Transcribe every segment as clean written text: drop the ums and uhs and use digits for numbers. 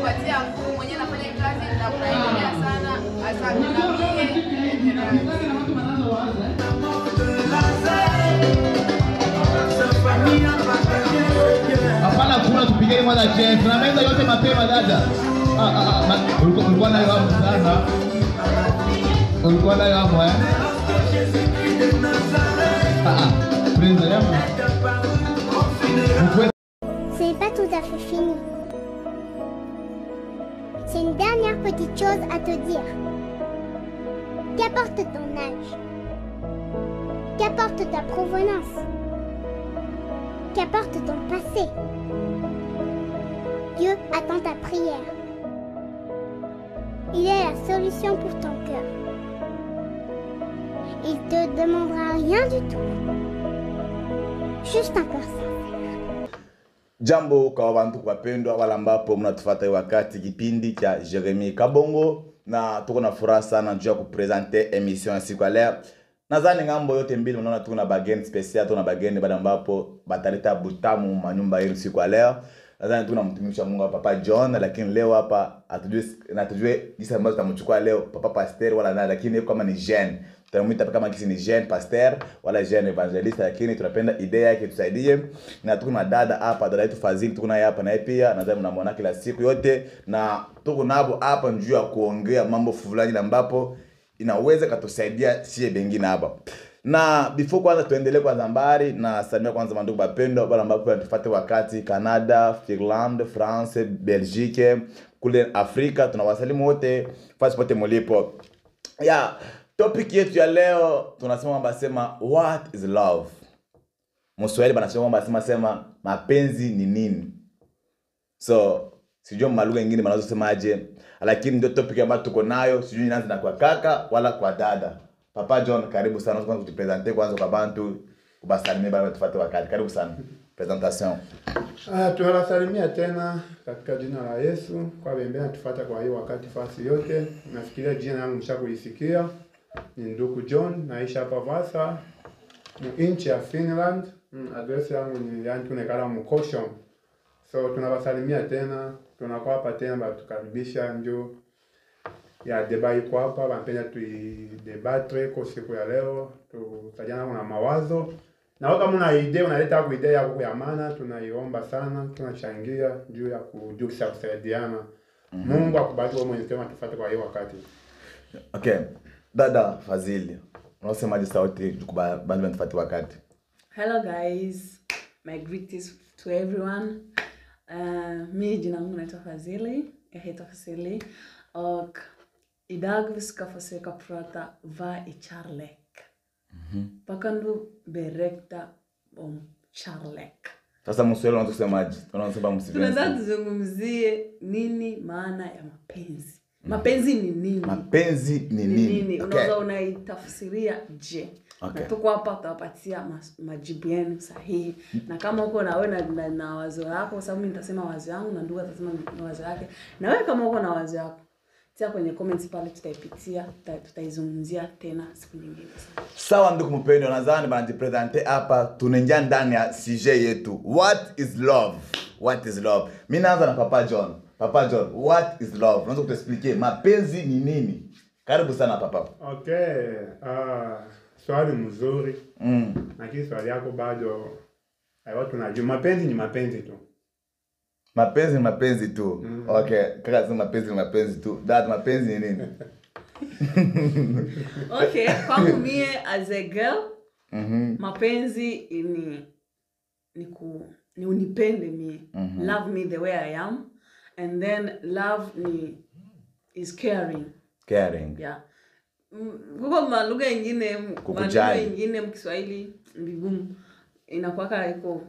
kupatia nguvu mwenye anafanya kazi na kuendelea sana. Asante na hapana kuna tupigeni mwana chance. Tunamaliza yote mapema dada. Ulikuwa nayo hapo sana. Ulikuwa nayo hapo C'est pas tout à fait fini. C'est une dernière petite chose à te dire. Qu'apporte ton âge? Qu'apporte ta provenance? Qu'apporte ton passé? Dieu attend ta prière. Il est la solution pour ton cœur. Il te demandera rien du tout. Juste un cœur sincère. Jambo kwa wantu wapendwa wala ambapo mnatufuata wakati kipindi cha Jeremy Kabongo, na tuko na furaha sana juu ya kupresenter emission ya siku ya leo. Nadhani ngambo yote mbili mnaona tuko na bageni special, tuko na bageni baada ambapo bataleta butamu manyumba yetu siku ya leo. Nadhani tuna mtumishi wa Mungu Papa John, lakini leo hapa atujue jinsi ambazo tutamchukua leo Papa Pasteur wala nani, lakini kama ni jeune tunamuita kama kisi ni jeune pasteur wala jeune evangeliste, lakini tunapenda idea yake tusaidie. Na tuko na dada hapa, dada yetu Fazili tuko naye hapa, na pia nadhani mnamwona kila siku yote, na tuko nabo hapa njoo ya kuongea mambo fulani ambapo inaweza katusaidia sie bengine hapa. Na before kwanza tuendelee kwa Zambari, na salimia kwanza mandugu bapendo wala ambapo wanatufuata wakati Canada, Finland, France, Belgique, kule Afrika, tunawasalimu wote fasi pote mlipo. Topic yetu ya leo tunasema kwamba sema what is love. Mswahili banasema kwamba sema mapenzi ni nini. So sijui malugha nyingine mnazo semaje, lakini ndio topic ambayo tuko nayo. Sijui inaanza na kwa kaka wala kwa dada. Papa John, karibu sana. Kwanza kutupresenter kwanza kwa bantu kubasalimia baba tufuate wakati. Karibu sana. Presentation. Tunawasalimia tena katika jina la Yesu kwa bembea tufuata kwa hiyo wakati fasi yote. Nafikiria jina langu mshakulisikia. Ni ndugu John, naishi hapa Vasa, nchi ya Finland. Address yangu ni yani tunekala Mkosho. So tunawasalimia tena, tunakuwa hapa tena batukaribisha njoo ya debate kwa hapa, wanapenda tuidebate kwa siku ya leo, tutajana na mawazo. Na kama una idea unaleta hapo idea yako ya maana, tunaiomba sana, tunachangia juu ya kujulisha kusaidiana. Mungu akubariki wewe mwenyewe tufuate kwa hiyo wakati. Okay. Dada Fazili, unasemaje sauti kubali tufuate wakati? Hello guys, my greetings to everyone. Mimi jina langu naitwa Fazili, naitwa Fazili. Idag vi ska försöka prata vad är kärlek. Vad kan du berätta om kärlek? Sasa mswahili unatosemaje? Tunasema msiveni. Tunataka tuzungumzie nini maana ya mapenzi. Mapenzi ni nini? Mapenzi ni nini? Unaweza unaitafsiria je? Na tuko hapa tutawapatia majibu yenu sahihi. Na kama uko na wewe na wazo lako, sababu mimi nitasema wazo yangu na ndugu atasema wazo yake. Na wewe kama uko na wazo yako, tia kwenye comments pale, tutaipitia, tutaizungumzia tena siku nyingine. Sawa ndugu mpendwa, nadhani bana jipresenter hapa, tunaingia ndani ya sujet yetu. What is love? What is love? Mimi naanza na Papa John. Papa John, what is love? Unaweza kutuexplique mapenzi ni nini? Karibu sana papa. Okay. Swali mzuri. Lakini swali yako bado watu najua mapenzi ni mapenzi tu. Mapenzi ni mapenzi tu. Okay, kaka sema mapenzi ni mapenzi tu. Dad, mapenzi ni nini? Okay, kwangu mie as a girl, mapenzi ni unipende mie. Love me the way I am. And then love is caring. Caring. Yeah. Kuko malugha nyingine, malugha nyingine mkiswahili vigumu. Inakuwa iko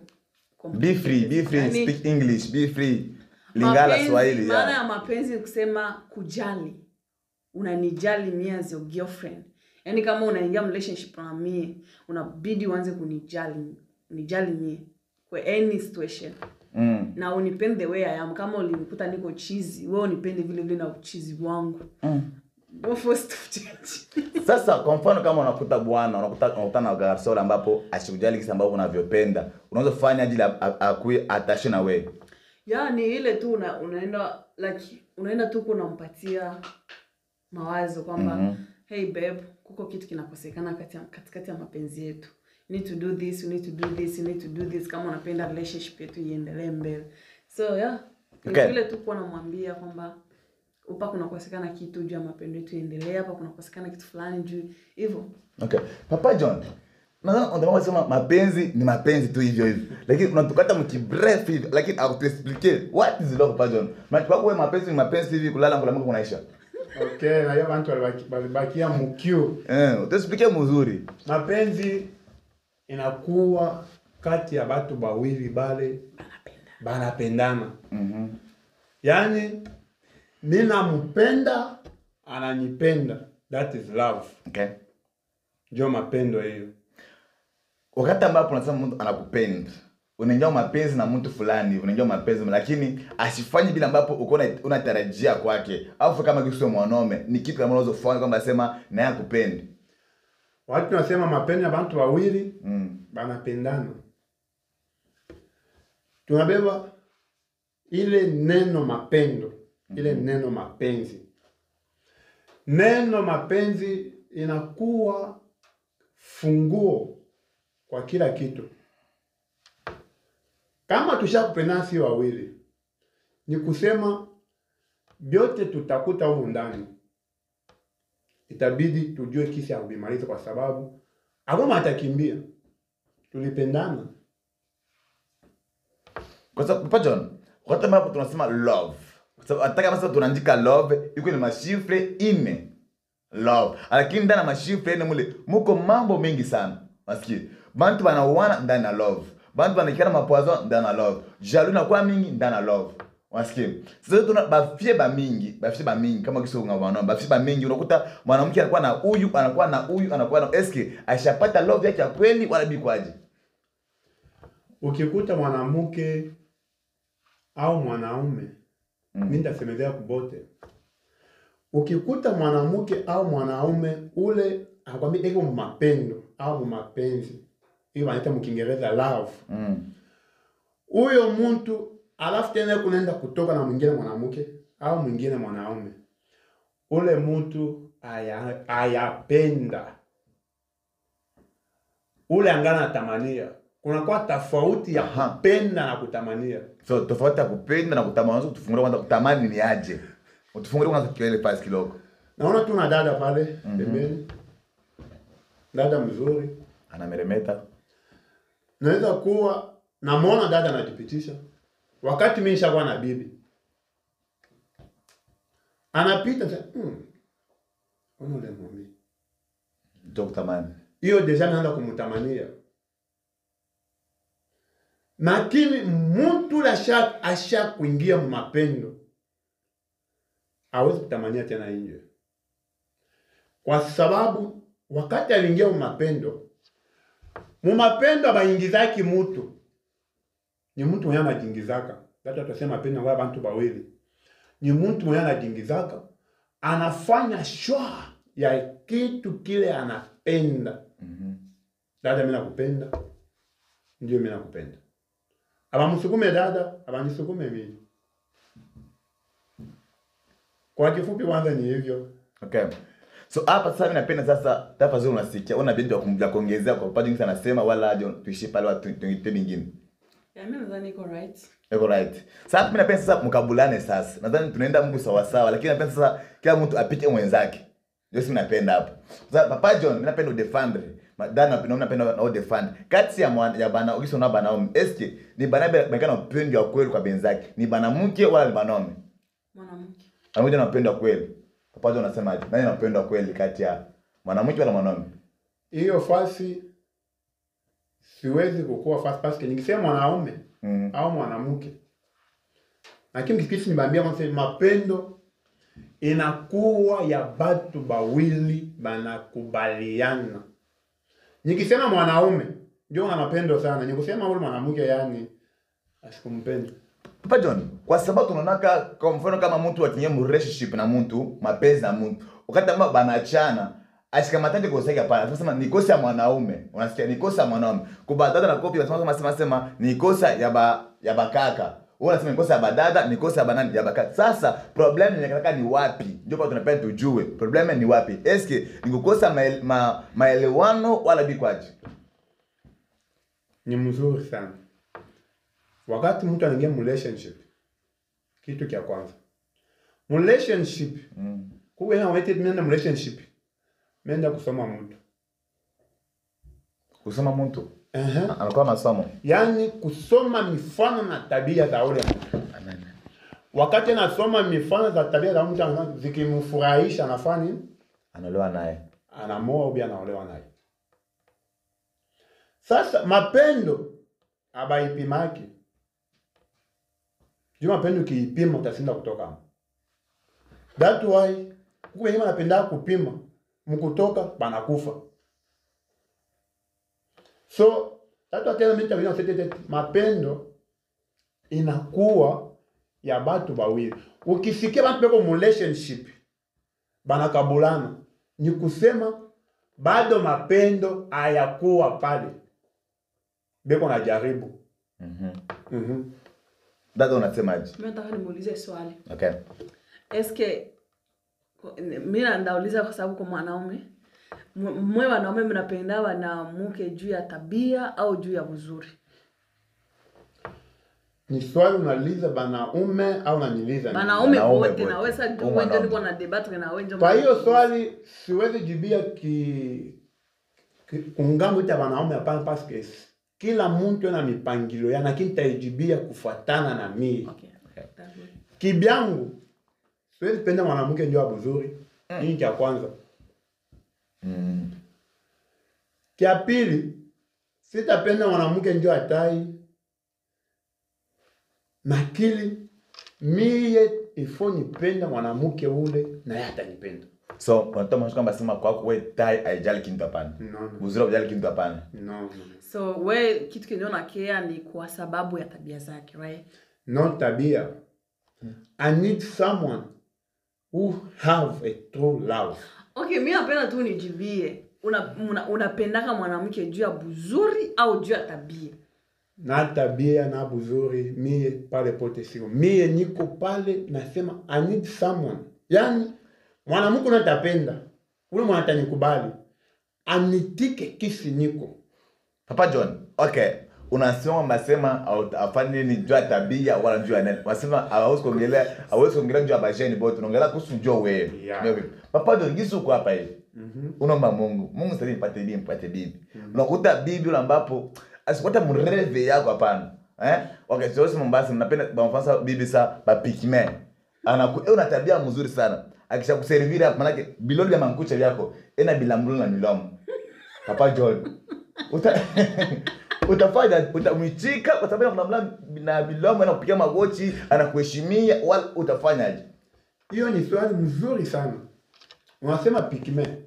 be free, speak English, be free. Lingala Swahili. Maana ya mapenzi ni kusema kujali. Unanijali mie as your girlfriend. Yaani kama unaingia relationship na mie, unabidi uanze unijali mie kwa any situation. Na unipende the way I am. Kama ulinikuta niko cheesy, wewe unipende vile vile na uchizi wangu. Go first to change. Sasa kwa mfano kama unakuta bwana, unakuta na garçon ambapo asikujali kisa ambapo unavyopenda, unaweza kufanya ajili akui attach na wewe. Yani ile tu unaenda tu kunampatia mawazo kwamba hey babe, kuko kitu kinakosekana katikati ya mapenzi yetu. You need to do this, you need to do this, you need to do this kama unapenda relationship yetu iendelee mbele. So yeah, ile tu kwa namwambia kwamba upa kunakosekana kitu juu ya mapendo yetu iendelee, hapa kunakosekana kitu fulani juu hivyo. Okay. Papa John, nadhani unasema mapenzi ni mapenzi tu hivyo hivyo. Lakini unatukata mkibrief hivi, lakini akuexplain what is love, Papa John. Maana kwa wewe mapenzi ni mapenzi hivi, kulala kula Mungu kunaisha. Okay, na hiyo watu walibakia mkio. Utaexplain mzuri. Mapenzi inakuwa kati ya watu wawili bale banapendana. Yani mimi nampenda, ananipenda. That is love. Okay. Ndio mapendo hiyo. Wakati ambapo unasema mtu anakupenda, unaingia mapenzi na mtu fulani, unaingia mapenzi lakini asifanye bila ambapo uko unatarajia kwake. Au kama kisu mwanaume ni kitu kama unaweza kufanya kwamba sema naye akupende. Watu wanasema mapenzi ya watu wawili banapendana. Tunabeba ile neno mapendo, ile neno mapenzi. Neno mapenzi inakuwa funguo kwa kila kitu. Kama tushakupendana si wawili, ni kusema vyote tutakuta huko ndani. Itabidi tujue kisi ya kubimaliza kwa sababu hakuna atakimbia. Tulipendana. Kwa sababu Papa John, wakati ambapo tunasema love, kwa sababu hata kama sasa tunaandika love, iko ni mashifre ine. Love. Lakini ndani ya mashifre ine mule muko mambo mengi sana. Masikia. Bantu banaoana ndani ya love. Bantu banakana mapoison ndani ya love. Jaloux na kwa mingi ndani ya love. Masikia. Sasa tuna bafie ba mingi kama kiso ngabana. Bafie ba mingi unakuta mwanamke anakuwa na huyu, anakuwa na huyu, anakuwa na eske ashapata love yake ya kweli wala bikwaje. Ukikuta mwanamke au mwanaume, mimi nitasemezea kubote. Ukikuta mwanamke au mwanaume ule akwambia ego mapendo au mapenzi, hiyo wanaita mkiingereza love. Huyo mtu alafu tena kunaenda kutoka na mwingine mwanamke au mwingine mwanaume. Ule mtu ayapenda. Ule angana tamania. Kuna kwa tofauti ya kupenda na kutamania. So tofauti ya kupenda na kutamania, tufungue kwanza kutamani ni aje. Utufungue kwanza kiele pasi kidogo. Naona tuna dada pale pembeni. Dada mzuri, anameremeta. Naweza kuwa namuona dada anajipitisha. Wakati mimi nishakuwa na bibi. Anapita sasa, ona ule mimi. Ndio kutamani. Hiyo deja naanza kumtamania. Lakini mtu asha kuingia mapendo. Hawezi kutamania tena nje. Kwa sababu wakati aliingia mapendo abaingizaki mtu. Ni mtu mwenye anajingizaka. Hata tutasema penda kwa bantu bawili. Ni mtu mwenye anajingizaka, anafanya shwa ya kitu kile anapenda. Dada mimi nakupenda. Ndio mimi nakupenda. Abamsukume dada, abanisukume mimi. Kwa kifupi kwanza ni hivyo. Okay. So hapa sasa mimi napenda sasa tafadhali unasikia una bidii ya kuongezea kwa upande mwingine anasema wala aje tuishi pale watu tuite vingine. Mimi nadhani iko right. Iko right. Sasa mimi napenda sasa mkabulane sasa. Nadhani tunaenda Mungu sawa sawa lakini napenda sasa kila mtu apite mwenzake. Ndio sisi napenda hapo. Sasa Papa John mimi napenda udefendre. Madana napenda na defend. Kati ya bana ukisha na bana eske ni bana bekana upendo wa kweli kwa benzake. Ni bana mke wala ni banaume? Mwanamke. Anakuja na upendo wa kweli. Papa John anasema aje? Nani anapenda kweli kati ya mwanamke wala mwanaume? Hiyo fasi siwezi kukua fasi paske ningesema mwanaume au mwanamke. Lakini kikisi nibambia kwa mapendo inakuwa ya batu bawili banakubaliana. Nikisema mwanaume ndio ana mapendo sana. Nikisema ule mwanamke yani asikumpenda. Papa John, kwa sababu tunaonaka kwa mfano kama mtu atinye relationship na mtu, mapenzi na mtu, wakati ambao banaachana, ashikamatane kwa sababu hapana. Tunasema ni kosa ya mwanaume. Unasikia ni kosa ya mwanaume. Kwa dada na kopi wanasema ni kosa ya bakaka. Wewe unasema ni kosa ya badada, ni kosa ya banani ya bakati. Sasa problem ni wapi? Ndio kwa tunapenda tujue. Problem ni wapi? Eske ni kukosa maelewano wala bikwaji? Ni mzuri sana. Wakati mtu anaingia relationship, kitu kia kwanza. Relationship. Kuwe na wete menda relationship. Menda kusoma mtu. Kusoma mtu? Anakuwa masomo. Yani kusoma mifano na tabia za ule mtu. Amen. Wakati anasoma mifano za tabia za mtu zikimfurahisha anafanya nini? Anaolewa naye. Anamoa au anaolewa naye. Sasa mapendo abaipimaki. Jua mapendo kiipima utasinda kutoka hapo. That why kuwe hima napenda kupima mkutoka banakufa. So tatu atena mita wina setete mapendo inakuwa ya batu bawili. Ukisikia bantu beko relationship banakabulana ni kusema bado mapendo hayakuwa pale. Beko na jaribu. Dada unasemaje? Mimi nataka nimuulize swali. Okay. Eske mimi ndauliza kwa sababu kwa mwanaume mwe wanaume mnapenda na mke juu ya tabia au juu ya uzuri? Ni swali unaliza banaume au unaniliza? Banaume wote na wewe sasa ndio wewe ndio na debate na wewe ndio. Kwa hiyo swali siwezi jibia kungambo ita banaume hapana parce kila mtu ana mipangilio yana kintajibia kufuatana na mimi. Okay. Kibyangu siwezi penda mwanamke ndio abuzuri. Hii ya kwanza. Kia pili sitapenda mwanamke ndio atai. Nakili mie ifo nipenda mwanamke ule na yeye atanipenda. So, unataka mshika kwamba sema kwako wewe tai haijali kintu hapana. No. Buzuri haijali kintu hapana. No. So, wewe kitu kinaona care ni kwa sababu ya tabia zake, right? No tabia. I need someone who have a true love. Okay, mimi napenda tu nijibie. Unapendaka mwanamke juu ya buzuri au juu ya tabia? Na tabia na buzuri mie pale pote siko. Mie niko pale nasema I need someone. Yani mwanamke unatapenda. Ule mwananikubali. Anitike kisi niko. Papa John, okay. Unasema mbasema afanye ni juu ya tabia wala juu ya nani. Unasema hawezi kuongelea juu ya bajeni bote. Unaongelea kuhusu juu wewe. Yeah. Papa John, gisu uko hapa hivi. Unaomba Mungu. Mungu sasa mpate bibi. Unakuta bibi ule ambapo asipata mreve yako hapana. Okay, sio Mombasa napenda bamfansa bibi sa ba pikime. Una tabia mzuri sana. Akisha kuservira maana yake biloli ya mankucha yako ina bilambulu na milomo. Papa John. Utafanya utamchika kwa sababu kuna na bilomo na kupiga magoti anakuheshimia wala utafanyaje? Hiyo ni swali mzuri sana. Unasema pikime.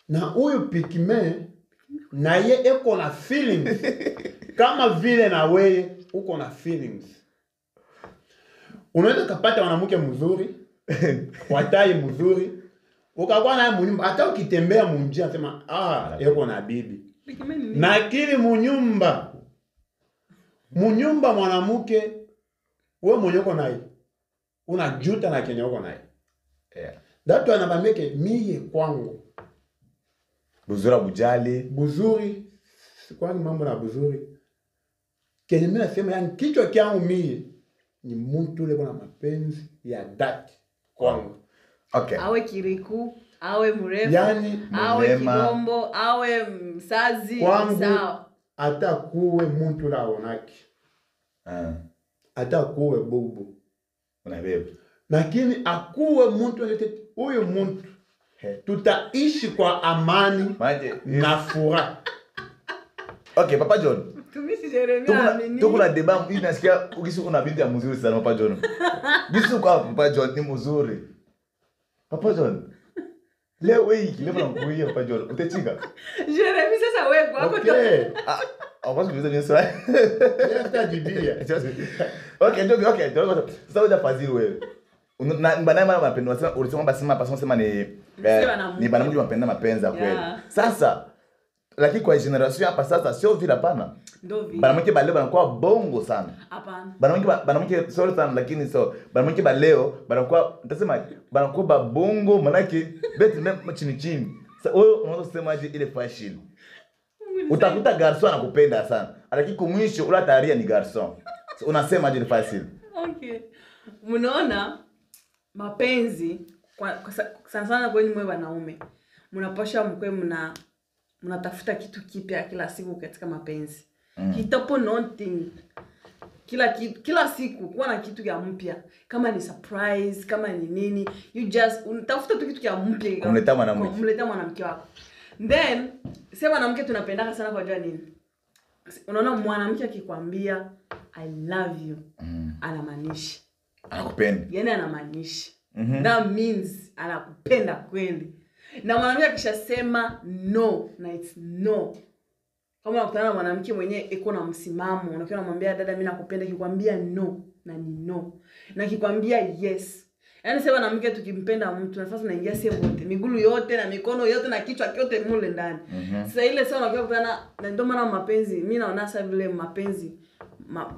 Na huyu pikime na ye eko na feelings. Kama vile na wewe uko na feelings. Unaweza kupata mwanamke mzuri, watai mzuri, ukakuwa naye munyumba, hata ukitembea munjia unasema eko na bibi. Na kile munyumba mwanamke wewe mwenyewe uko naye. Unajuta na kenye uko naye. Yeah. Datu anabameke mie kwangu. Buzuri kwani mambo na buzuri. Kenye mimi nasema yani kichwa kyangu mie ni mtu ule kuna mapenzi ya dhati kwangu. Okay. Awe kiriku, awe mrefu, yani, awe kibombo, awe msazi, kwangu, sawa. Hata kuwe mtu la onaki. Hata kuwe bubu. Unabeba. Lakini akuwe mtu huyo mtu tutaishi kwa amani na furaha. Okay, Papa John. Tumisi Jeremia amini. Tuko na deba mimi nasikia ukisi kuna binti ya mzuri sana Papa John. Gisu kwa Papa John ni mzuri. Papa John. Leo wewe leo unakuja Papa John. Utachika. Jeremia sasa wewe hapo tu. Au basi ni swali. Hata jibia. Okay, ndio okay. Sasa wewe fadhili wewe. Na banana mapendo ulisema basi sema ni banamuji mapenda mapenzi kweli. Sasa Lakini kwa generation hapa sasa sio vile hapana. Ndio vile. Banamke ba leo banakuwa bongo sana. Hapana. Banamke sorry sana lakini so banamke ba leo banakuwa nitasema banakuwa ba bongo manake beti na chini chini. Sasa wewe unaweza kusemaje ile fashion? Utakuta garçon anakupenda sana. Lakini kumwisho ula taria ni garçon. So, unasemaje ile fashion? Okay. Mnaona mapenzi sana sana kwenye mwe wanaume. Mnapasha mkwe mnatafuta kitu kipya kila siku katika mapenzi. Kitapo nothing. Kila siku kuwa na kitu ya mpya. Kama ni surprise, kama ni nini, you just unatafuta tu kitu ya mpya. Kumleta mwanamke wako. Then sema mwanamke tunapendaka sana kwa jua nini? Unaona mwanamke akikwambia I love you, anamaanisha anakupenda. Yaani anamaanisha. That means anakupenda kweli. Na mwanamke akishasema no, na it's no. Kama unakutana na mwanamke mwenyewe iko na msimamo, unakiwa unamwambia dada mimi nakupenda, kikwambia no, na ni no. Na kikwambia yes. Yaani sasa mwanamke tukimpenda mtu nafasi unaingia sehemu yote, miguu yote na mikono yote na kichwa yote mule ndani. Sasa ile sasa unakiwa kutana na ndio maana mapenzi, mimi naona sasa vile mapenzi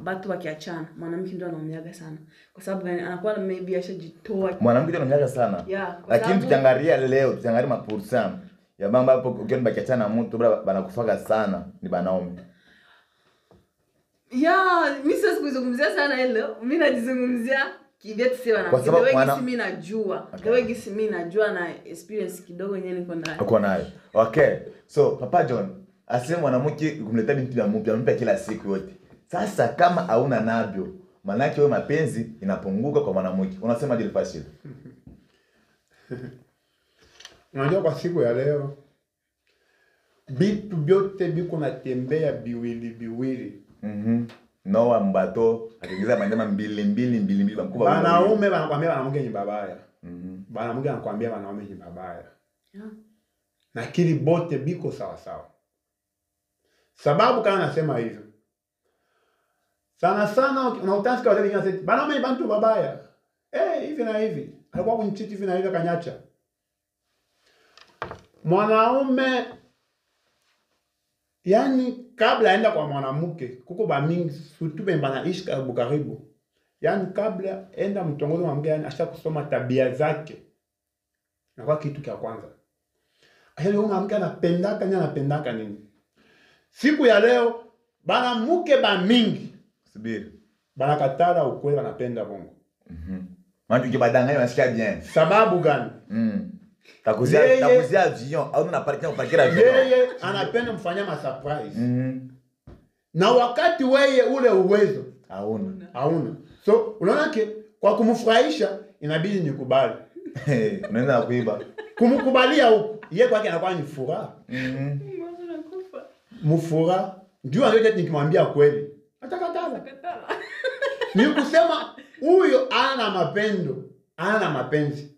watu wakiachana, mwanamke ndio anaumiaga sana. Kwa sababu anakuwa maybe ashajitoa. Mwanamke ndio anaumiaga sana. Yeah, lakini tukiangalia leo, tukiangalia mapursan ya mambo hapo ukiona bakiachana na mtu banakufaga sana ni banaume. Yeah, mimi siwezi kuzungumzia sana leo. Mimi najizungumzia kivyeti sio na. Kwa sababu mimi najua. Kwa gisi mimi najua na experience kidogo yenyewe niko nayo. Uko nayo. Okay. So Papa John, asema mwanamke kumleta binti ya mpya kila siku yote. Sasa kama hauna nabyo, maana yake wewe mapenzi inapunguka kwa mwanamke. Unasema je fashion? Unajua kwa siku ya leo vitu vyote biko natembea biwili. Noa mbato akiingiza mandema mbili mkubwa. Wanaume wanakuambia wanamke ni babaya. Wanamke wanakuambia wanaume ni babaya. Yeah. Na kili bote biko sawa sawa. Sababu kana nasema hivyo. Sana unautasikia wale wengine wanasema wanaume ni bantu babaya. Hivi na hivi. Alikuwa kunichiti hivi na hivi kanyacha. Mwanaume yani kabla aenda kwa mwanamke kuko ba mingi surtout banaishi karibu. Yani kabla enda mtongozo mwanamke yani asha kusoma tabia zake. Na kwa kitu cha kwanza. Yule mwanamke anapendaka nini? Siku ya leo banamuke ba mingi subiri. Banakatala ukweli wanapenda bongo. Maana ukibadanganya unasikia bien. Sababu gani? Takuzia avion au unaparkia upakira avion. Yeye anapenda mfanyia ma surprise. Na wakati wewe ule uwezo hauna. So unaona kwa kumfurahisha inabidi nikubali. Unaenda na kuiba. Kumkubalia huko yeye kwake anakuwa ni furaha. Mfuraha. Ndio anataka nikimwambia kweli. Atakatala. Ni kusema huyo ana mapendo, ana mapenzi.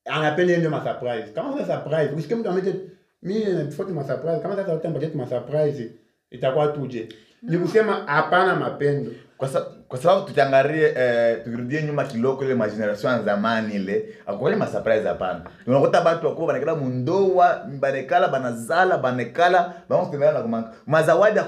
Anapenda ndio ma surprise. Kama una surprise, usikie mtu amete mimi nafuata ma surprise. Kama sasa utampa ma surprise itakuwa tuje. Ni kusema hapana mapendo. Kwa sababu tukiangalie tukirudie nyuma kiloko ile generation zamani ile, akwa ma surprise hapana. Unakuta watu wako banekala mundoa, banekala banazala, banekala, banatembea na kumanga. Mazawadi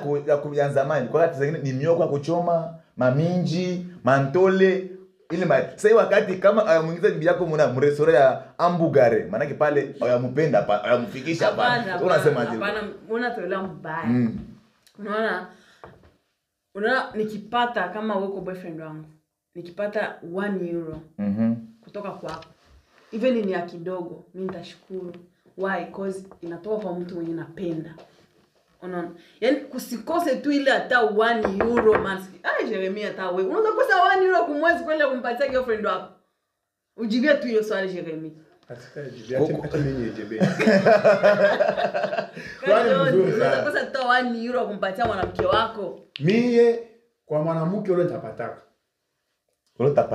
ya zamani kwa wakati zingine ni mioko ya kuchoma, maminji, mantole ile sasa wakati kama mwingiza bibi yako mresore ya ambugare maana yake pale ayampenda hapa ayamfikisha hapa unasema je? Hapana, unatolea mbaya. Unaona nikipata kama wewe boyfriend wangu nikipata 1 euro kutoka kwako even ni ya kidogo mimi nitashukuru. Why? Because inatoka kwa mtu mwenye napenda. Unaona? Yaani kusikose tu ile hata 1 euro man. Jeremia hata wewe unaweza kosa 1 euro kwa mwezi kwenda kumpatia girlfriend wako. Ujibie tu hiyo swali Jeremia. Atakajibia hata mimi nijibie. Unaweza kosa hata 1 euro kumpatia mwanamke wako. Mie kwa mwanamke ule tapataka.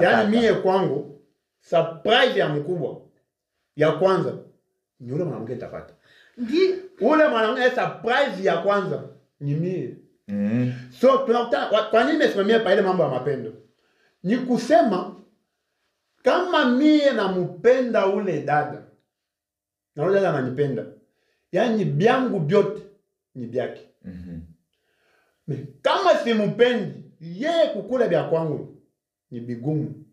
Yaani mie kwangu surprise ya mkubwa ya kwanza ni ule mwanamke tapata. Ule mwanamke surprise ya kwanza ni mie. So tunakutana kwa nini nimesimamia pa ile mambo ya mapendo? Ni kusema kama mie nampenda ule dada na ule dada ananipenda. Yaani byangu vyote ni byake. Kama simupendi, yeye kukula vya kwangu ni bigumu.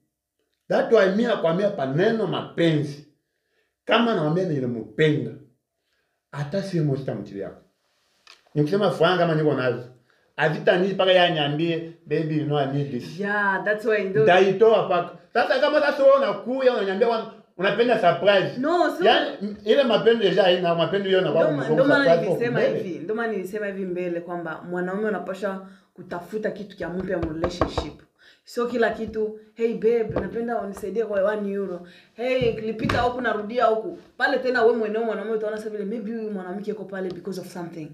That why mimi nakwambia paneno mapenzi. Kama naambia nilimupenda, hata si mmoja mtili yako. Nikusema fanya kama niko nazo. Azita ni paka ya niambie baby you know I need this. Yeah, that's why ndo. Daitoa paka. Sasa kama sasa wewe unakuja unaniambia unapenda surprise. No, so yani ile mapendo deja haina mapendo hiyo na kwa ndo maana nilisema hivi mbele kwamba mwanaume unapaswa kutafuta kitu kia mpya mu relationship. So kila kitu, hey babe, napenda unisaidie kwa 1 euro. Hey, klipita huku narudia huku. Pale tena wewe mwenyewe mwanaume utaona sasa vile maybe huyu mwanamke yuko pale because of something.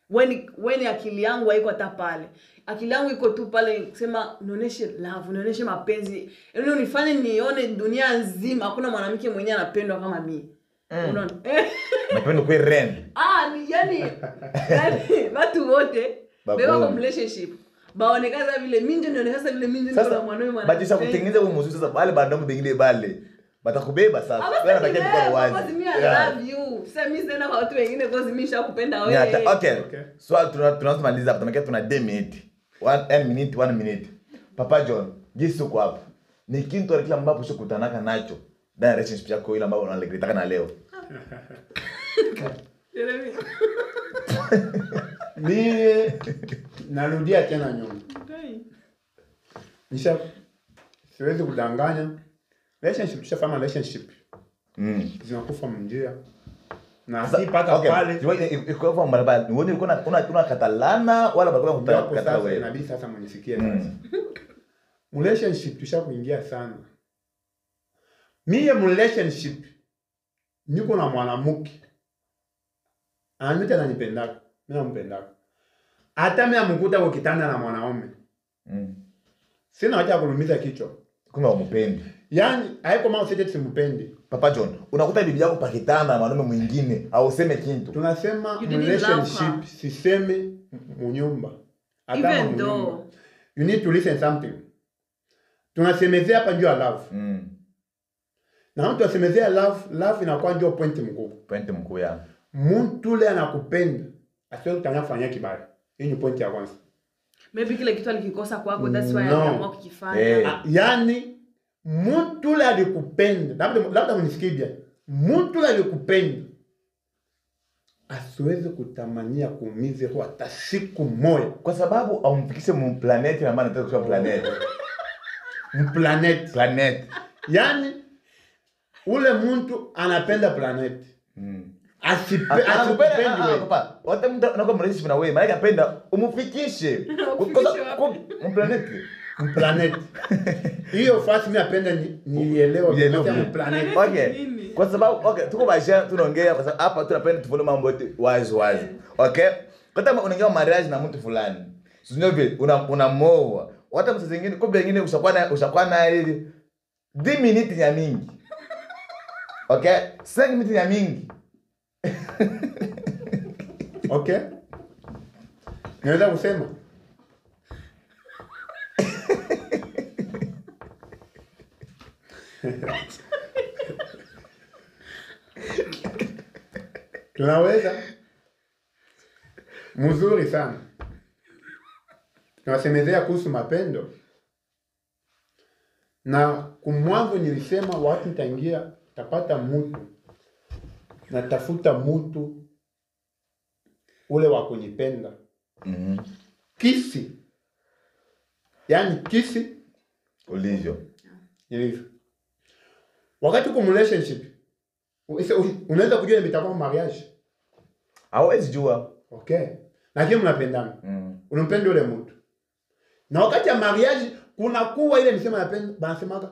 When akili yangu haiko hata pale. Akili yangu iko tu pale kusema nionyeshe love, nionyeshe mapenzi. Yaani unifanye nione dunia nzima hakuna mwanamke mwenyewe anapendwa kama mimi. Unaona? Napenda kwa ren. Ni yani watu wote beba kwa relationship. Baonekana vile mimi ndio nionekana vile mimi ndio na mwanaume. Bajisha kutengeneza wewe mzuri sasa wale bandamu bengine bale. Batakubeba sasa. Wewe unataka kwa wazi. Because me I love you. Sasa mimi sina kwa watu wengine because mimi nishakupenda wewe. Okay. So tunamaliza hapa tunakia tuna 2 minutes. 1 minute. Papa John, jinsi uko hapa. Ni kitu kile ambapo ushakutanaka nacho. Ndani relationship yako ile ambayo unaletaka na leo. Mimi narudia tena nyuma. Nisha siwezi kudanganya. Relationship tushafanya relationship. Zinakufa mnjia. Na si paka pale. Iko kwa barabara. Ni wewe ulikuwa unakatalana wala barabara kutaka wewe. Inabidi sasa mnisikie sasa. Relationship tushakuingia sana. Mimi relationship niko na mwanamke. Anamita ananipendaka. Mimi nampendaka. Hata mimi amkuta kwa kitanda na mwanaume. Sina haja kulumiza kichwa. Kumbe umpendi. Yaani haiko mama usije simpendi. Papa John, unakuta bibi yako pakitana na mwanaume mwingine au useme kitu. Tunasema relationship siseme munyumba. Hata munyumba. You need to listen something. Tunasemezea hapa ndio love. Na mtu asemezea love inakuwa ndio point mkuu. Point mkuu ya. Mtu yule anakupenda. Asiwe utanafanya kibaya. Hii ni point ya kwanza. Maybe kile kitu alikikosa kwako that's why anaamua kukifanya. Yaani mtu yule alikupenda. Labda mnisikia. Mtu yule alikupenda. Asiweze kutamania kuumize kwa hata siku moja kwa sababu aumfikishe mu planet na maana nataka kwa planet. Planet. Yaani ule mtu anapenda planet. Asipendi wewe. Papa, wote mtu anakuwa mrahisi na wewe, maana anapenda umfikishe. Planet. Hiyo fasi mimi napenda nielewa kwa planet. Okay. Kwa sababu tuko baisha tunaongea kwa sababu hapa tunapenda tufanye mambo yote wazi. Okay? Kwa sababu unaongea marriage na mtu fulani. Sio vile unamoa. Hata mtu zingine kwa wengine ushakuwa na hivi 10 minutes ya mingi. Okay? 5 minutes ya mingi. Okay? Naweza kusema tunaweza mzuri sana. Tunasemezea kuhusu mapendo. Na kumwanzo nilisema watu nitaingia tapata mtu. Na tafuta mtu ule wa kunipenda. Kisi. Yaani kisi ulivyo. Nilivyo. Wakati uko relationship unaweza kujua imetakuwa mariage. Hawezi jua. Okay. Lakini mnapendana. Unampenda yule mtu. Na wakati ya mariage kuna kuwa ile msema napenda, banasemaga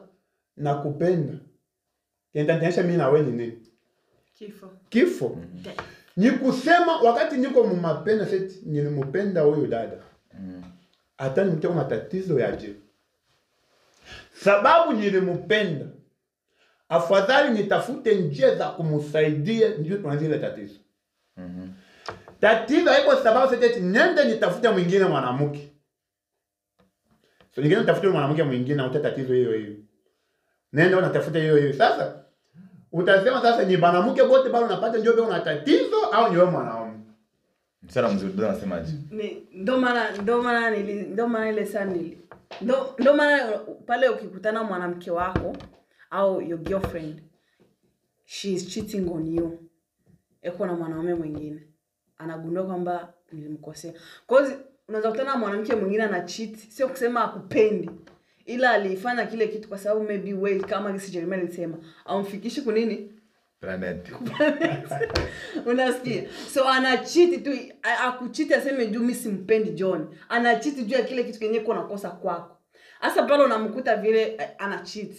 nakupenda. Kinatanisha mimi na wewe ni nini? Kifo. Ni kusema wakati niko mmapenda seti nilimpenda huyo dada. Hata nimtoa matatizo yaje. Sababu nilimpenda. Afadhali nitafute njia za kumsaidia ndio tuanze tatizo. Tatizo haiko sababu sasa nenda nitafute mwingine mwanamke. So nyingine nitafuta mwanamke mwingine na tatizo hiyo. Nenda unatafuta hiyo. Sasa utasema sasa ni mwanamke wote bado unapata njoo una tatizo au ni wewe mwanaume. Msala mzuri ndio nasemaje? Ndo maana ile sana ndo maana pale ukikutana mwanamke wako au your girlfriend, she is cheating on you, eko na mwanaume mwingine, anagundua kwamba nilimkosea. Cause unaweza kutana mwanamke mwingine ana cheat, sio kusema akupendi, ila alifanya kile kitu kwa sababu maybe way kama kisi Jeremy alisema au mfikishi kunini Planet. Unasikia? So ana cheat tu, akucheat aseme juu mimi simpendi John. Ana cheat juu ya kile kitu kenye kuna kosa kwako. Hasa pale unamkuta vile ana cheat.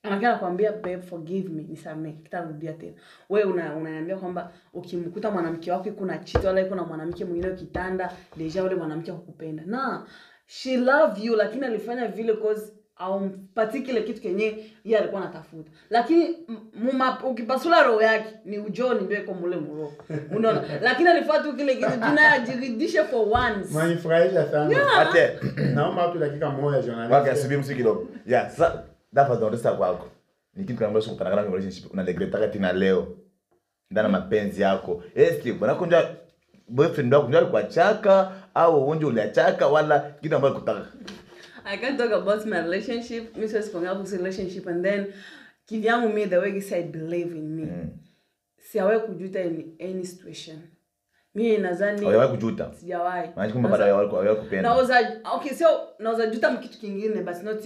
Anakaa kwambia babe forgive me, nisamee, kitarudia tena. Wewe unaniambia kwamba ukimkuta mwanamke wako kuna cheat wala kuna mwanamke mwingine ukitanda, deja yule mwanamke hakupenda. Na she love you, lakini alifanya vile cause au mpati kile kitu kenye yeye alikuwa anatafuta. Lakini ukipasula roho yake ni ujoni ndio iko mule muro. Unaona? Lakini alifanya tu kile kitu jina ajiridishe for once. Manifurahisha sana. Yeah. Ate. Naomba tu dakika moja journalist. Okay, subiri msiki kidogo. Yeah, sasa dafa ndo ndesa kwako. Ni kitu kama sio kutana na relationship una regreta tina leo. Ndana mapenzi yako. Eski bwana kunja boyfriend wako ndio alikuwa chaka au unje uliachaka wala kitu ambacho kutaka. I can't talk about my relationship. Me says relationship and then kivyangu me the way you said believe in me. Sijawahi kujuta in any situation. Mimi nadhani Hawahi kujuta. Sijawahi. Maana kwamba baada ya wale kupenda. Naweza juta mkitu kingine but not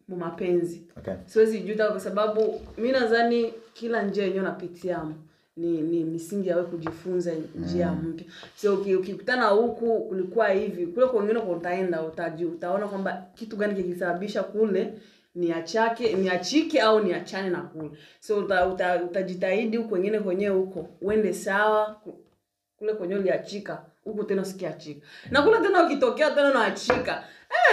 mu mapenzi. Okay. Siwezi juta kwa sababu mimi nadhani kila njia yenyewe napitia ni misingi ya wewe kujifunza njia mpya. So ukikutana huku kulikuwa hivi, kule kwingine kwa utaenda utaona kwamba kitu gani kikisababisha kule ni achike au ni achane na kule. So utajitahidi huko wengine kwenyewe huko uende sawa, kule kwenyewe uliachika huko tena sikiachika. Na kule tena ukitokea tena unaachika.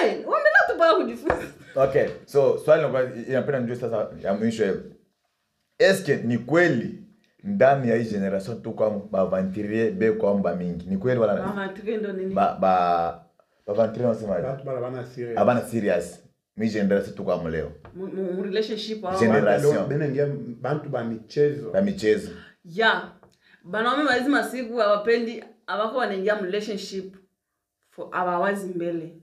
Unaendelea tu pale kujifunza. Okay, so swali inapenda nijue sasa ya mwisho. Eske ni kweli ndani ya hii generation tu kwa bavantirier be kwamba mingi? Ni kweli wala bavantirier ndo nini? Bavantirier wasemaje? Watu bana serious. Abana serious. Mi generation tu kwa leo. Mu relationship au generation. Benengia bantu ba michezo. Ba michezo. Yeah. Banaume lazima siku hawapendi abako wanaingia mu relationship for abawazi mbele.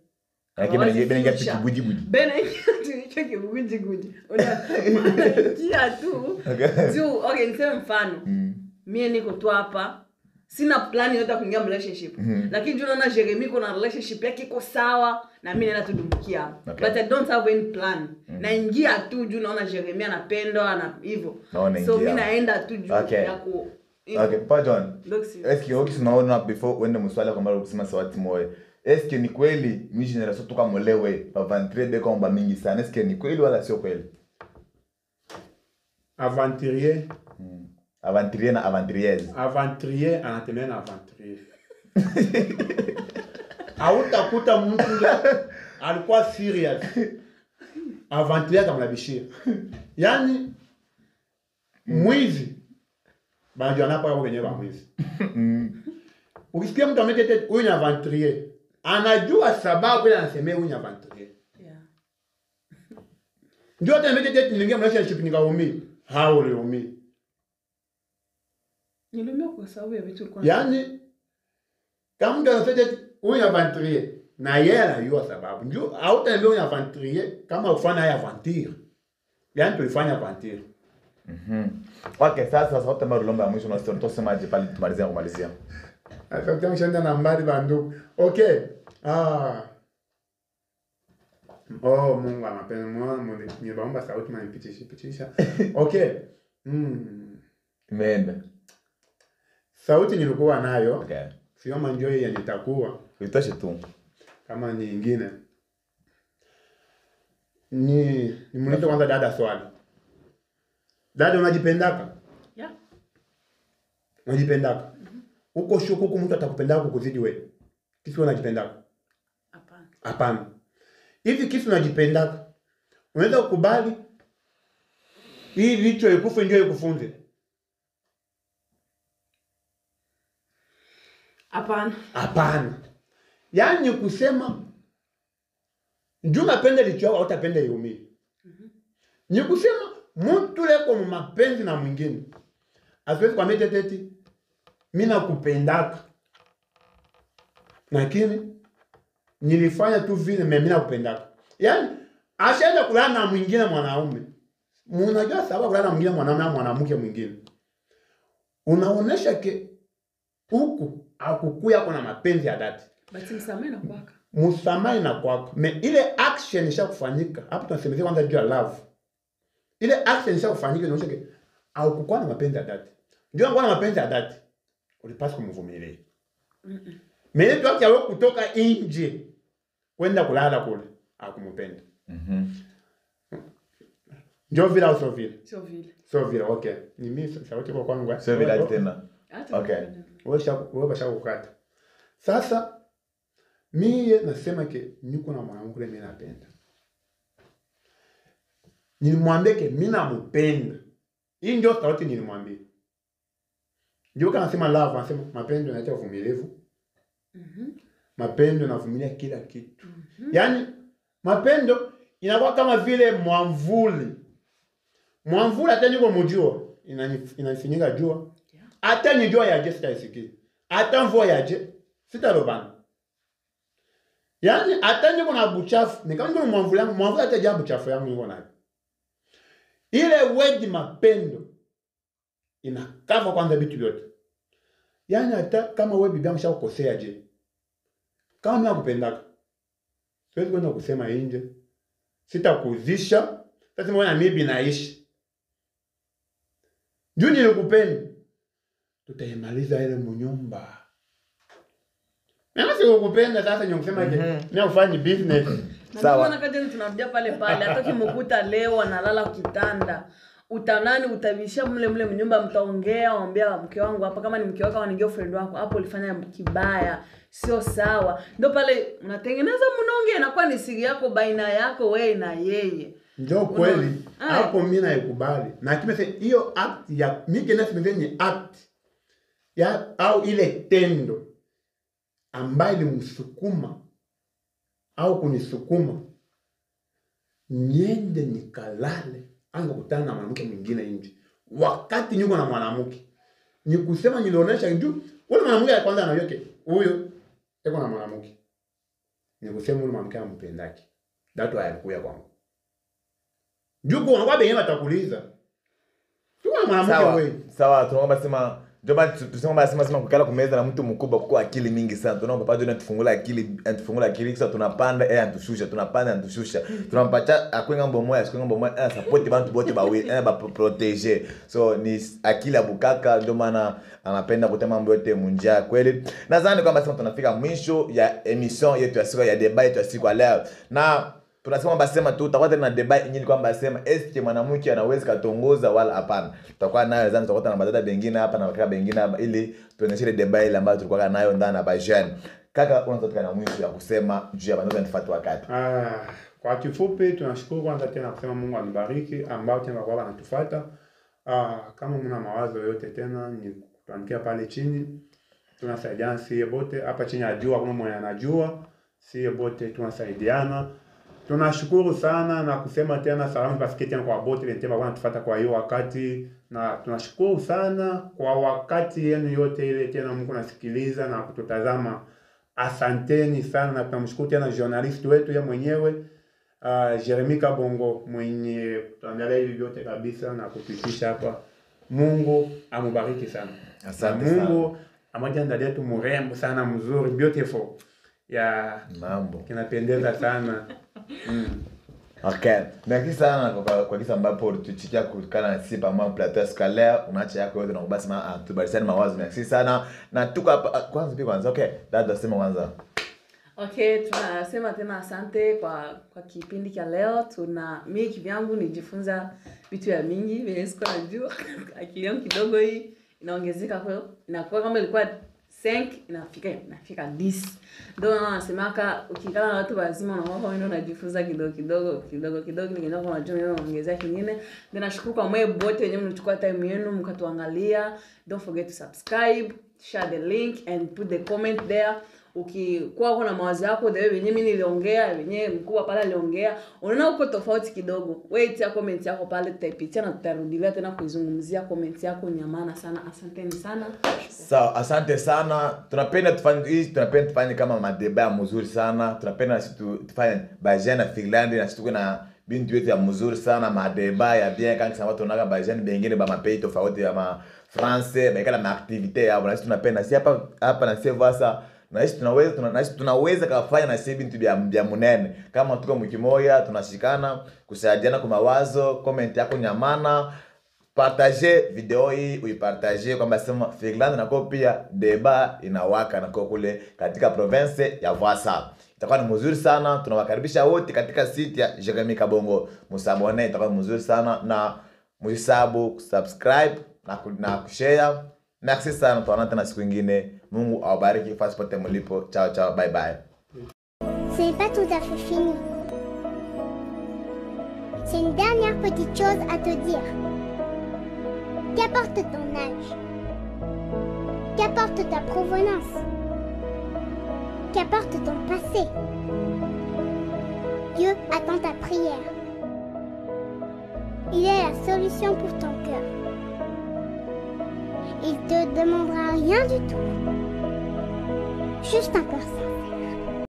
Lakini benengia pikibujibudi. Benengia kibujibudi. Unaingia tu. Okay, niseme mfano. Mimi niko tu hapa. Sina plan yote ya kuingia relationship. Lakini juu naona Jeremy kuna relationship yake iko sawa na mimi naenda tudumbukia. Okay. But I don't have any plan. Naingia tu juu naona Jeremy anapendwa na hivyo. So mimi naenda tu juu ya ku Okay, pardon. Eski ukisinaona before uende mswala kama kusema sawati moyo. Eski ni kweli mi generation toka molewe bavantirier be kwamba mingi sana? Eski ni kweli wala sio kweli? Aventurier. Aventurier na aventurieuse. Aventurier anatemea na aventurier. Hautakuta mtu alikuwa serious. Aventurier kamlabishia. Yaani mwizi banjo anapa hapo kwenye mwizi. Ukisikia mtu ametete huyu ni aventurier, anajua sababu ile anasemea huyu ni aventurier. Yeah. Ndio hata ametete ningia relationship nikaumii. Hao uliumii. Nilumia kwa sababu ya vitu kwa. Yaani kama mtu anatete huyu ni aventurier na yeye anajua sababu. Ndio hautaambia huyu ni aventurier kama ufanya haya aventure. Yaani tulifanya aventure. Okay, sasa sauti ambayo lomba ya mwisho na story tosemaje pale kumalizia. Sasa mshanda na mbali banduku. Okay. Mungu anapenda mwana nibaomba sauti manipitisha. Okay. Imeenda. Sauti nilikuwa nayo. Okay. Sio manjoi ya nitakuwa. Uitoshe tu. Kama ni nyingine. Nimuulize kwanza dada swali. Dada unajipendaka? Yeah. Unajipendaka? Uko shuku huko mtu atakupendaka kukuzidi wewe. Kisu unajipendaka? Hapana. Hapana. Hivi kisu unajipendaka? Unaweza kukubali hii licho ikufe ndio ikufunze? Hapana. Hapana. Yaani kusema njoo napenda licho yako au utapenda iumie. Ni kusema mtu leko mapenzi na mwingine. Asiwezi kwa mete teti. Mimi nakupendaka. lakini nilifanya tu vile mimi nakupendaka. Yaani ashaenda kulala na mwingine mwanaume. Unajua sababu kulala na mwingine mwanaume na mwanamke mwingine. Unaonesha ke huku akukuya kuna mapenzi ya dhati. Basi msamaha na kwaka. Msamaha na kwako. Ile action ishakufanyika. Hapo tunasemezea kwanza juu ya love. Ile action ishakufanyika inaonyesha ke au kukuwa na mapenzi ya dhati. Ndio kuwa na mapenzi ya dhati. Ulipaswa kumvumilia. Mimi tu akiawe kutoka nje kwenda kulala kule akumpenda. Ndio vile au sio vile? Sio vile. Sio vile, okay. Ni mimi sauti kwa kwangu. Sio vile tena. Okay. Wewe basha kukata. Sasa mimi nasema ke niko na mwanamke mimi napenda. Nilimwambia ke mimi nampenda. Hii ndio sauti nilimwambia. Ndio kama nasema love, nasema mapendo yanaacha uvumilivu. Mapendo yanavumilia kila kitu. Yaani mapendo inakuwa kama vile mwamvuli. Mwamvuli hata niko mjua, inanifinyika jua. Hata ni jua yaje sitaisikia. Hata mvua yaje sitarobana. Yaani hata niko na buchafu, ni kama niko mwamvuli yangu, mwamvuli hata jambo chafu yangu niko nayo. Ile wedi mapendo inakava kwanza vitu vyote. Yaani hata kama wewe bibi yangu shakukosea je. Kama mimi nakupendaka. Siwezi kwenda kusema nje. Sitakuzisha. Sasa mbona mimi naishi. Juu nilikupenda. Tutaimaliza ile mnyumba. Mimi sikukupenda sasa nyongesema je. Mimi ufanye business. Sawa. Na kadri tunarudia pale pale hata kimkuta leo analala kitanda. Utanani utabisha mle mnyumba mtaongea waambia mke wangu hapa kama ni mke wako au ni girlfriend wako hapo ulifanya kibaya sio sawa. Ndio pale mnatengeneza mnonge inakuwa ni siri yako baina yako wewe na yeye. Ndio kweli. Hapo mimi naikubali. Na kimese hiyo act ya mimi kinasema ni act ya au ile tendo ambayo ilimsukuma au kunisukuma niende nikalale anga kutana na mwanamke mwingine nje. Wakati niko na mwanamke. Ni kusema nilionyesha juu ule mwanamke ya kwanza anajua ke huyo yuko na mwanamke. Ni kusema ule mwanamke anampendaki. Dato alikuya kwangu. Juu kwa ngwa benye batakuliza. Tuko na mwanamke wewe. Sawa, tunaomba sema Ndio tusema sema kukala kumeza na mtu mkubwa kwa akili mingi sana. Tunaomba papa John atufungula akili kisha tunapanda antushusha, tunapanda antushusha. Tunampatia akwenga mbomoya, support bantu bote bawe, ba protéger. So ni akili ya bukaka ndio maana anapenda kutema mambo yote munjia kweli. Nadhani kwamba sasa tunafika mwisho ya emission yetu ya siku ya debat yetu ya siku leo. Na tunasema basema tu tutakuwa tena debat nyingine kwamba basema eske mwanamke anaweza katongoza wala hapana. Tutakuwa nayo nadhani tutakuwa na badada bengine hapa na wakati bengine hapa ili tuonyeshe debat ile ambayo tulikuwa nayo ndani hapa jeune. Kaka unataka na mwisho ya kusema juu ya bandada nifuate wakati. Kwa kifupi tunashukuru kwanza tena kusema Mungu anibariki ambao tena kwa wanatufuata. Kama mna mawazo yote tena ni tuandikia pale chini. Tunasaidiana sie bote hapa chini ajua kama mwenye anajua sie bote tunasaidiana. Tunashukuru sana na kusema tena salamu basi tena kwa bote wenye wanatufuata kwa hiyo wakati na tunashukuru sana kwa wakati yenu yote ile tena Mungu nasikiliza na kututazama. Asanteni sana na tunamshukuru tena journalist wetu ya mwenyewe Jeremy Kabongo mwenye tuandalia hivi vyote kabisa na kutufikisha hapa. Mungu amubariki sana. Asante Mungu amajandalia tu mrembo sana mzuri beautiful. Ya mambo kinapendeza sana. Okay. Merci sana kwa kisa ambapo tuchikia kukana na sisi pamoja plateau scalaire unaacha yako yote na kubasi tubarisani mawazo. Merci sana. Na tuko hapa kwanza. Okay. Dada sema kwanza. Okay, tunasema tena asante kwa kipindi cha leo. Mimi kivyangu nijifunza vitu ya mingi, vile siko najua. Akili yangu kidogo hii inaongezeka kwa hiyo inakuwa kama ilikuwa 5 inafika 10. Ndio nasemaka ukikala na watu wazima na wao ndio unajifunza kidogo ningine kwa majumbe unaongezea kingine. Ndio nashukuru kwa mwe bote wenyewe mlichukua time yenu mkatuangalia. Don't forget to subscribe, share the link and put the comment there. ukikuwa na mawazo yako the way wenyewe mimi niliongea, wenyewe mkubwa pale aliongea, unaona uko tofauti kidogo. Wewe itia comment yako pale, tutaipitia na tutarudilia tena kuizungumzia comment yako. Nyamana sana, asanteni sana. Sawa, asante sana. Tunapenda tufanye kama madeba mzuri sana. Tunapenda tufanye bajana Finland na sisi na bintu yetu ya mzuri sana, madeba ya bien kama watu wanaga bajana bengine ba mapei tofauti ya ma France, ba ma activite ya na sisi tunapenda si hapa na sisi Vasa na sisi tunaweza kufanya na sisi bintu bya munene kama tuko mkimoya, tunashikana kusaidiana kwa mawazo. Comment yako Nyamana, partager video hii, uipartager kwamba sema Finland na kwa pia deba inawaka na kwa kule katika province ya Vasa. Itakuwa ni mzuri sana. Tunawakaribisha wote katika site ya Jeremy Kabongo. Musabone, itakuwa mzuri sana na msisabu subscribe na kushare. Merci sana, tuonane tena siku nyingine. Mungu awabariki fasi pote mlipo. Ciao ciao, bye bye. C'est pas tout à fait fini. C'est une dernière petite chose à te dire. Qu'apporte ton âge? Qu'apporte ta provenance? Qu'apporte ton passé? Dieu attend ta prière. Il est la solution pour ton cœur. Il te demandera rien du tout. Juste un peu ça.